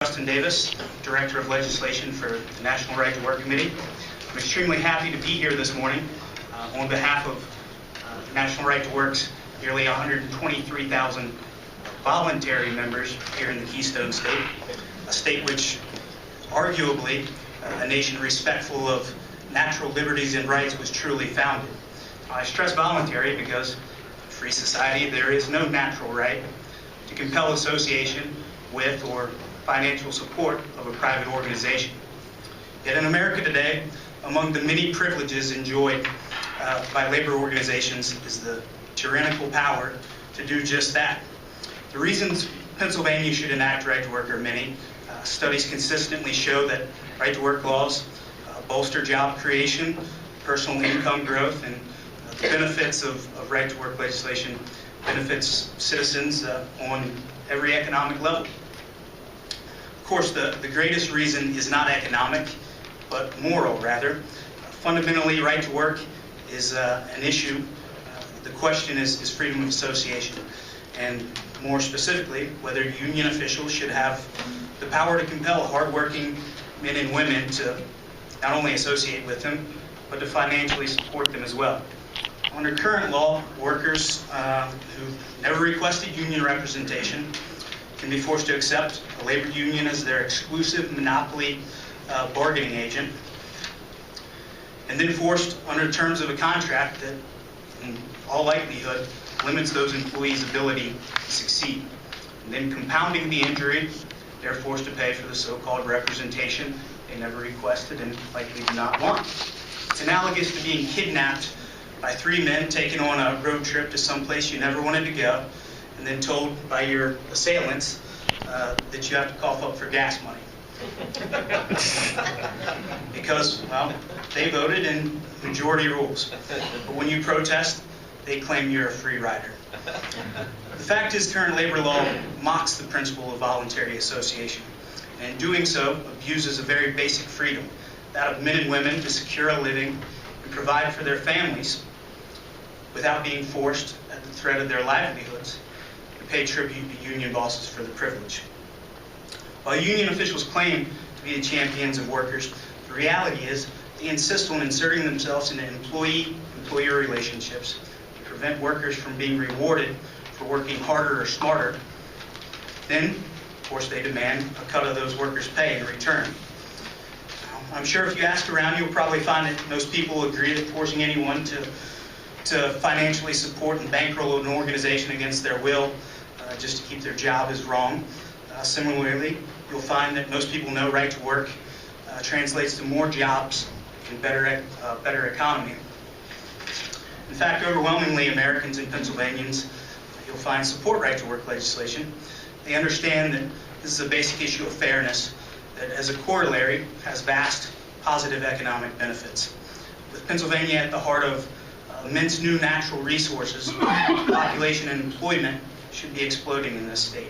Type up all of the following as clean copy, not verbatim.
Justin Davis, Director of Legislation for the National Right to Work Committee. I'm extremely happy to be here this morning on behalf of the National Right to Work's nearly 123,000 voluntary members here in the Keystone State, a state which arguably a nation respectful of natural liberties and rights was truly founded. I stress voluntary because in a free society there is no natural right to compel association with or financial support of a private organization. Yet in America today, among the many privileges enjoyed by labor organizations is the tyrannical power to do just that. The reasons Pennsylvania should enact right to work are many. Studies consistently show that right to work laws bolster job creation, personal income growth, and the benefits of right to work legislation benefits citizens on every economic level. Of course, the greatest reason is not economic, but moral, rather. Fundamentally, right to work is an issue. The question is freedom of association, and more specifically, whether union officials should have the power to compel hardworking men and women to not only associate with them, but to financially support them as well. Under current law, workers who never requested union representation can be forced to accept a labor union as their exclusive monopoly bargaining agent, and then forced under terms of a contract that, in all likelihood, limits those employees' ability to succeed. And then compounding the injury, they're forced to pay for the so-called representation they never requested and likely do not want. It's analogous to being kidnapped by three men taken on a road trip to someplace you never wanted to go, and then told by your assailants that you have to cough up for gas money. Because, well, they voted and majority rules. But when you protest, they claim you're a free rider. The fact is, current labor law mocks the principle of voluntary association, and in doing so, abuses a very basic freedom, that of men and women to secure a living and provide for their families without being forced, at the threat of their livelihoods, to pay tribute to union bosses for the privilege. While union officials claim to be the champions of workers, the reality is they insist on inserting themselves into employee-employer relationships to prevent workers from being rewarded for working harder or smarter. Then, of course, they demand a cut of those workers' pay in return. I'm sure if you ask around, you'll probably find that most people agree that forcing anyone to financially support and bankroll an organization against their will just to keep their job is wrong. Similarly, you'll find that most people know right to work translates to more jobs and better economy. In fact, overwhelmingly, Americans and Pennsylvanians, you'll find, support right to work legislation. They understand that this is a basic issue of fairness that, as a corollary, has vast positive economic benefits. With Pennsylvania at the heart of immense new natural resources, population and employment should be exploding in this state.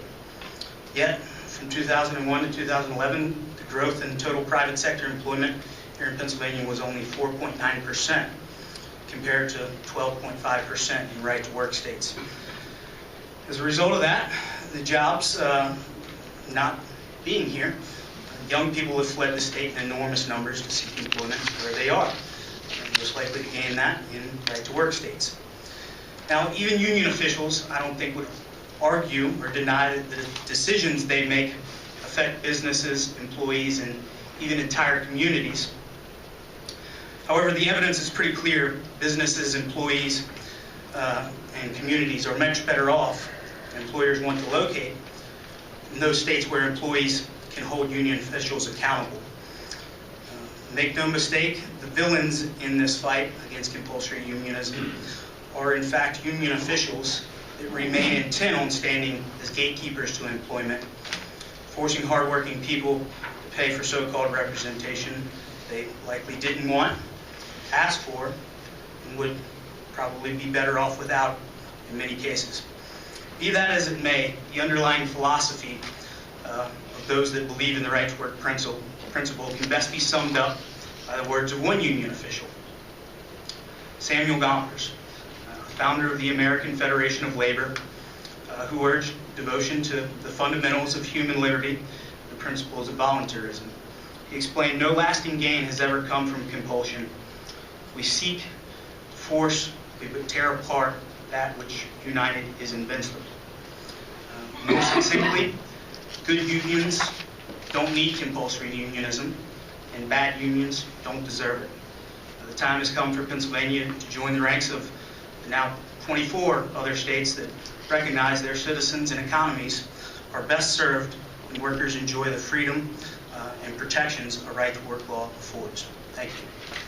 Yet, from 2001 to 2011, the growth in total private sector employment here in Pennsylvania was only 4.9%, compared to 12.5% in right-to-work states. As a result of that, the jobs not being here, young people have fled the state in enormous numbers to seek employment where they are, and most likely to gain that in right-to-work states. Now, even union officials, I don't think, would argue or deny that the decisions they make affect businesses, employees, and even entire communities. However, the evidence is pretty clear. Businesses, employees, and communities are much better off, and employers want to locate in those states where employees can hold union officials accountable. Make no mistake, the villains in this fight against compulsory unionism are in fact union officials that remain intent on standing as gatekeepers to employment, forcing hardworking people to pay for so-called representation they likely didn't want, asked for, and would probably be better off without in many cases. Be that as it may, the underlying philosophy of those that believe in the right to work principle can best be summed up by the words of one union official, Samuel Gompers, founder of the American Federation of Labor, who urged devotion to the fundamentals of human liberty, the principles of voluntarism. He explained, no lasting gain has ever come from compulsion. We seek force, we would tear apart that which united is invincible. More succinctly, good unions don't need compulsory unionism, and bad unions don't deserve it. The time has come for Pennsylvania to join the ranks of the now 24 other states that recognize their citizens and economies are best served when workers enjoy the freedom and protections a right to work law affords. Thank you.